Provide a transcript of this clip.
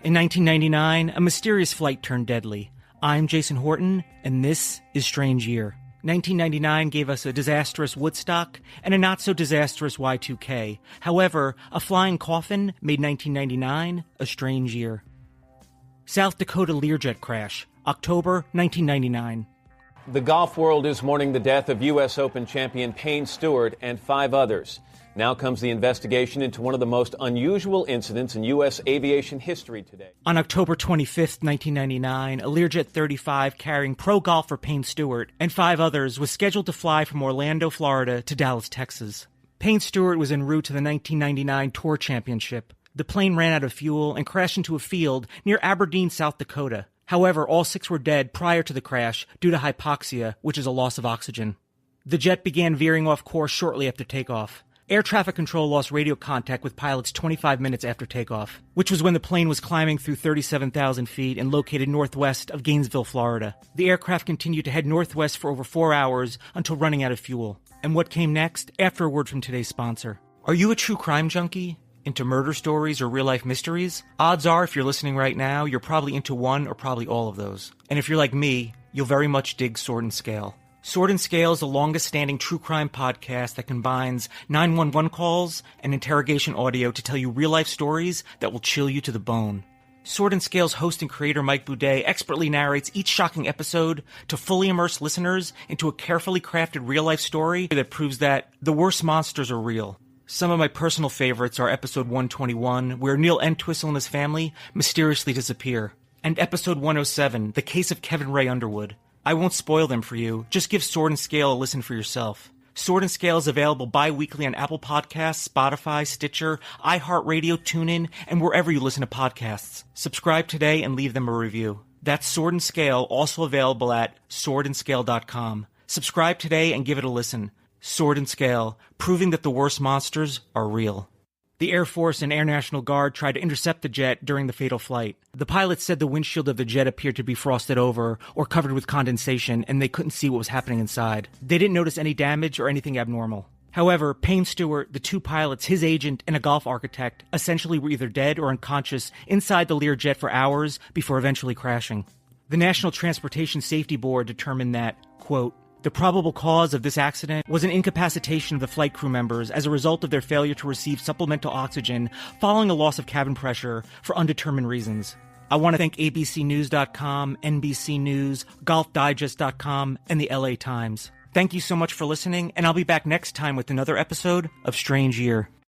In 1999, a mysterious flight turned deadly. I'm Jason Horton, and this is Strange Year. 1999 gave us a disastrous Woodstock and a not-so-disastrous Y2K. However, a flying coffin made 1999 a strange year. South Dakota Learjet crash, October 1999. The golf world is mourning the death of U.S. Open champion Payne Stewart and 5 others. Now comes the investigation into one of the most unusual incidents in U.S. aviation history today. On October 25th, 1999, a Learjet 35 carrying pro golfer Payne Stewart and 5 others was scheduled to fly from Orlando, Florida to Dallas, Texas. Payne Stewart was en route to the 1999 Tour Championship. The plane ran out of fuel and crashed into a field near Aberdeen, South Dakota. However, all 6 were dead prior to the crash due to hypoxia, which is a loss of oxygen. The jet began veering off course shortly after takeoff. Air traffic control lost radio contact with pilots 25 minutes after takeoff, which was when the plane was climbing through 37,000 feet and located northwest of Gainesville, Florida. The aircraft continued to head northwest for over 4 hours until running out of fuel. And what came next? After a word from today's sponsor. Are you a true crime junkie? Into murder stories or real-life mysteries? Odds are, if you're listening right now, you're probably into one or probably all of those. And if you're like me, you'll very much dig Sword and Scale. Sword and Scale is the longest-standing true crime podcast that combines 911 calls and interrogation audio to tell you real-life stories that will chill you to the bone. Sword and Scale's host and creator Mike Boudet expertly narrates each shocking episode to fully immerse listeners into a carefully crafted real-life story that proves that the worst monsters are real. Some of my personal favorites are episode 121, where Neil Entwistle and his family mysteriously disappear, and episode 107, The Case of Kevin Ray Underwood. I won't spoil them for you. Just give Sword and Scale a listen for yourself. Sword and Scale is available bi-weekly on Apple Podcasts, Spotify, Stitcher, iHeartRadio, TuneIn, and wherever you listen to podcasts. Subscribe today and leave them a review. That's Sword and Scale, also available at swordandscale.com. Subscribe today and give it a listen. Sword and Scale, proving that the worst monsters are real. The Air Force and Air National Guard tried to intercept the jet during the fatal flight. The pilots said the windshield of the jet appeared to be frosted over or covered with condensation, and they couldn't see what was happening inside. They didn't notice any damage or anything abnormal. However, Payne Stewart, the 2 pilots, his agent, and a golf architect essentially were either dead or unconscious inside the Learjet for hours before eventually crashing. The National Transportation Safety Board determined that, quote, the probable cause of this accident was an incapacitation of the flight crew members as a result of their failure to receive supplemental oxygen following a loss of cabin pressure for undetermined reasons. I want to thank abcnews.com, NBC News, golfdigest.com, and the LA Times. Thank you so much for listening, and I'll be back next time with another episode of Strange Year.